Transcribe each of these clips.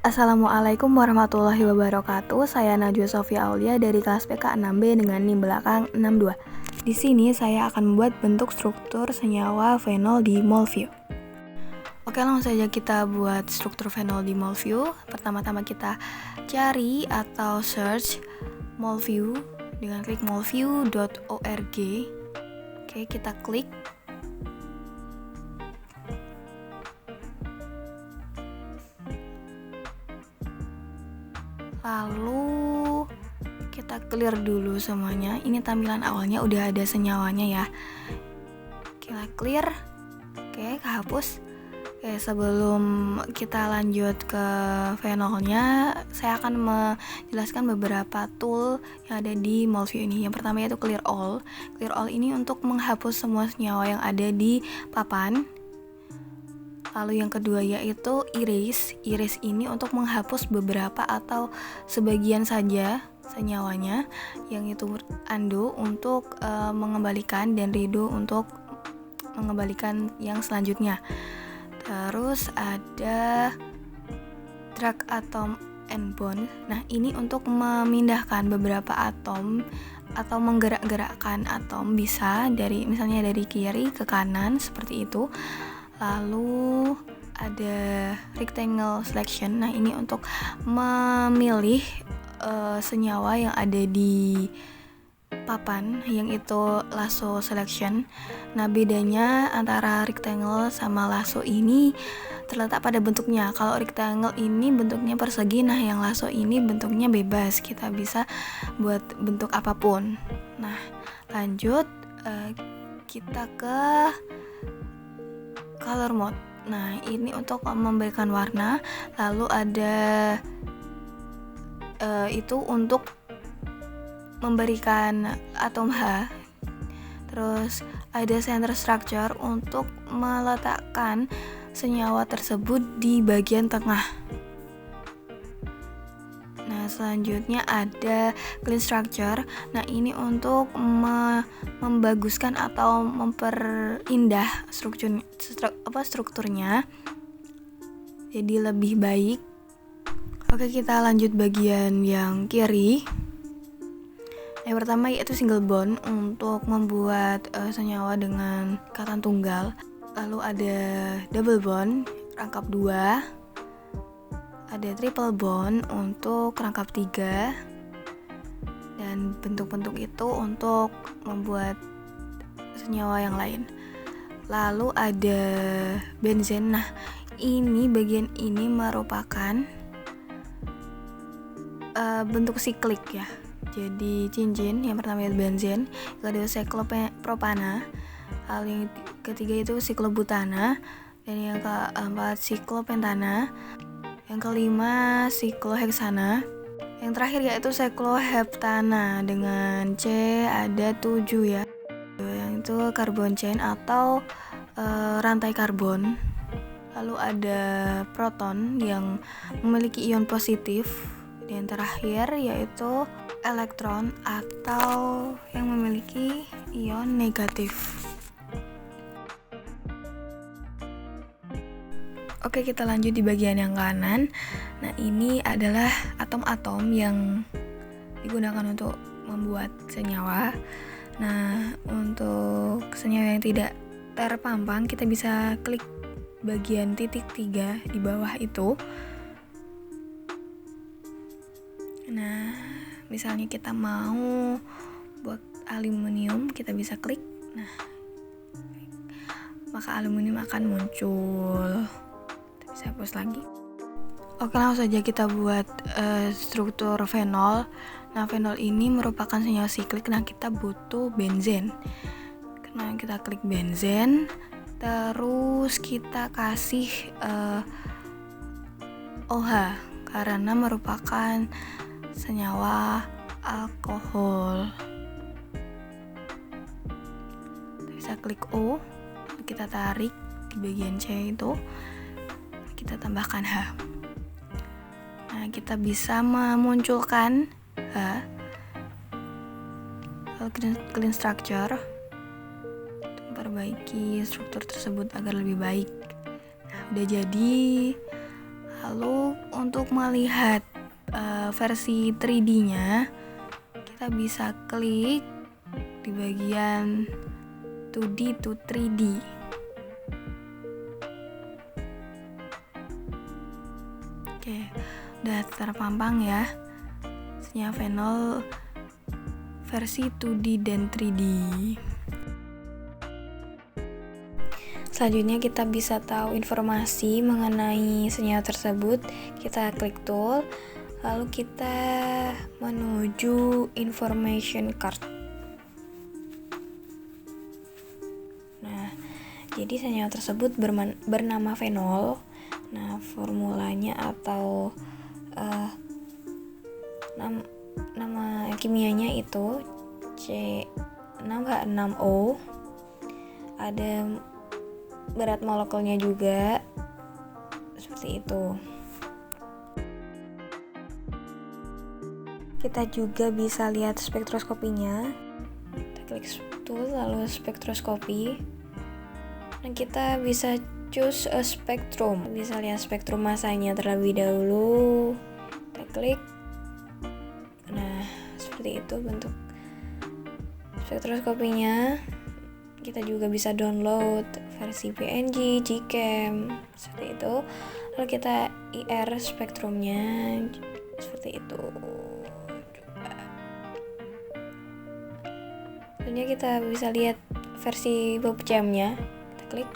Assalamualaikum warahmatullahi wabarakatuh. Saya Najwa Sofia Aulia dari kelas PK 6B dengan NIM belakang 62. Di sini saya akan membuat bentuk struktur senyawa fenol di Molview. Oke, langsung saja kita buat struktur fenol di Molview. Pertama-tama kita cari atau search Molview dengan klik molview.org. Oke, kita klik. Lalu kita clear dulu semuanya. Ini tampilan awalnya udah ada senyawanya ya. Kita clear. Oke, kehapus. Oke, sebelum kita lanjut ke fenolnya, saya akan menjelaskan beberapa tool yang ada di Molview ini. Yang pertama yaitu clear all. Clear all ini untuk menghapus semua senyawa yang ada di papan. Lalu yang kedua yaitu erase. Erase ini untuk menghapus beberapa atau sebagian saja senyawanya. Yang itu undo untuk mengembalikan dan redo untuk mengembalikan yang selanjutnya. Terus ada drag atom and bond. Nah, ini untuk memindahkan beberapa atom atau menggerak-gerakkan atom, bisa misalnya dari kiri ke kanan seperti itu. Lalu ada rectangle selection. Nah, ini untuk memilih senyawa yang ada di papan, yang itu lasso selection. Nah, bedanya antara rectangle sama lasso ini terletak pada bentuknya. Kalau rectangle ini bentuknya persegi, nah yang lasso ini bentuknya bebas. Kita bisa buat bentuk apapun. Nah, lanjut kita ke color mode. Nah, ini untuk memberikan warna. Lalu ada itu untuk memberikan atom H. Terus ada center structure untuk meletakkan senyawa tersebut di bagian tengah. Nah, selanjutnya ada clean structure. Nah, ini untuk membaguskan atau memperindah strukturnya jadi lebih baik. Oke, kita lanjut bagian yang kiri. Yang pertama yaitu single bond untuk membuat senyawa dengan ikatan tunggal. Lalu ada double bond rangkap 2. Ada triple bond untuk rangkap 3. Dan bentuk-bentuk itu untuk membuat senyawa yang lain. Lalu ada benzen. Nah, ini bagian ini merupakan bentuk siklik ya. Jadi cincin. Yang pertama itu benzen, yang kedua siklopropana, lalu yang ketiga itu siklobutana, dan yang keempat siklopentana, yang kelima sikloheksana, yang terakhir yaitu sikloheptana dengan C ada 7 ya. Yang itu carbon chain atau rantai karbon. Lalu ada proton yang memiliki ion positif. Dan terakhir yaitu elektron atau yang memiliki ion negatif. Oke, kita lanjut di bagian yang kanan. Nah, ini adalah atom-atom yang digunakan untuk membuat senyawa. Nah, untuk senyawa yang tidak terpampang, kita bisa klik bagian titik 3 di bawah itu. Nah, misalnya kita mau buat aluminium, kita bisa klik. Nah, maka aluminium akan muncul. Kita bisa hapus lagi. Oke, langsung saja kita buat struktur fenol. Nah, fenol ini merupakan senyawa siklik. Nah, kita butuh benzen. Nah, kita klik benzen. Terus kita kasih OH karena merupakan senyawa alkohol. Bisa klik O, kita tarik di bagian C itu, kita tambahkan H. Nah, kita bisa memunculkan H. Lalu clean structure untuk memperbaiki struktur tersebut agar lebih baik. Nah, udah jadi. Lalu untuk melihat versi 3D-nya, kita bisa klik di bagian 2D to 3D. Oke, udah terpampang ya Senyawa Phenol versi 2D dan 3D. Selanjutnya kita bisa tahu informasi mengenai senyawa tersebut. Kita klik tool, lalu kita menuju information card. Nah, jadi senyawa tersebut bernama fenol. Nah, formulanya atau nama kimianya itu C6H6O. Ada berat molekulnya juga seperti itu. Kita juga bisa lihat spektroskopinya. Kita klik tool lalu spektroskopi. Nah, kita bisa choose a spectrum. Bisa lihat spektrum masanya terlebih dahulu. Kita klik. Nah, seperti itu bentuk spektroskopinya. Kita juga bisa download versi PNG, Gcam, seperti itu. Lalu kita IR spektrumnya seperti itu. Selanjutnya kita bisa lihat versi PubChem-nya. Kita klik.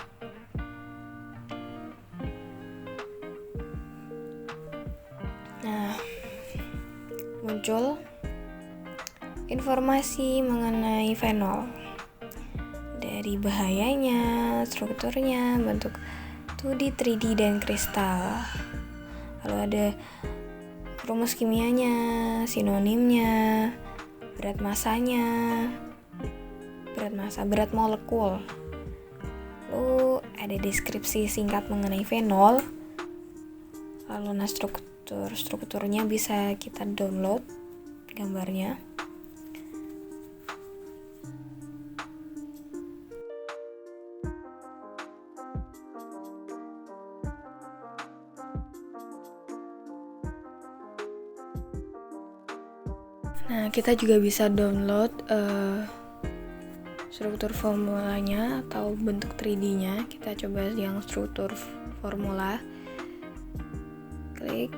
Nah, muncul informasi mengenai fenol. Dari bahayanya, strukturnya, bentuk 2D, 3D, dan kristal. Lalu ada rumus kimianya, sinonimnya, berat masanya, berat molekul. Lalu ada deskripsi singkat mengenai fenol. Lalu strukturnya bisa kita download gambarnya. Nah, kita juga bisa download struktur formulanya atau bentuk 3D-nya. Kita coba yang struktur formula. Klik.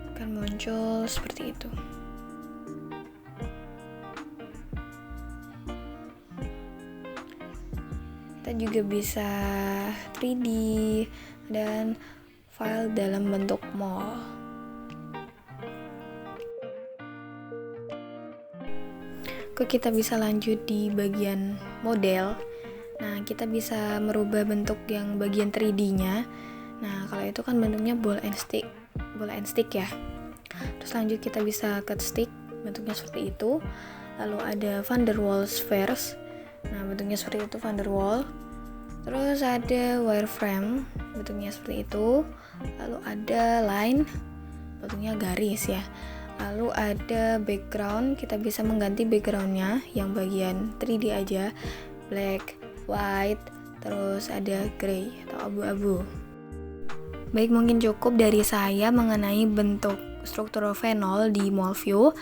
Akan muncul seperti itu. Kita juga bisa 3D dan file dalam bentuk mol. Kita bisa lanjut di bagian model. Nah, kita bisa merubah bentuk yang bagian 3D-nya. Nah, kalau itu kan bentuknya ball and stick ya. Terus lanjut kita bisa cut stick, bentuknya seperti itu. Lalu ada van der Waals spheres. Nah, bentuknya seperti itu van der Waals. Terus ada wireframe, bentuknya seperti itu. Lalu ada line, bentuknya garis ya. Lalu ada background, kita bisa mengganti backgroundnya yang bagian 3D aja, black, white, terus ada gray atau abu-abu. Baik, mungkin cukup dari saya mengenai bentuk struktur fenol di Molview.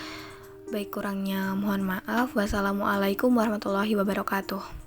Baik, kurangnya mohon maaf. Wassalamualaikum warahmatullahi wabarakatuh.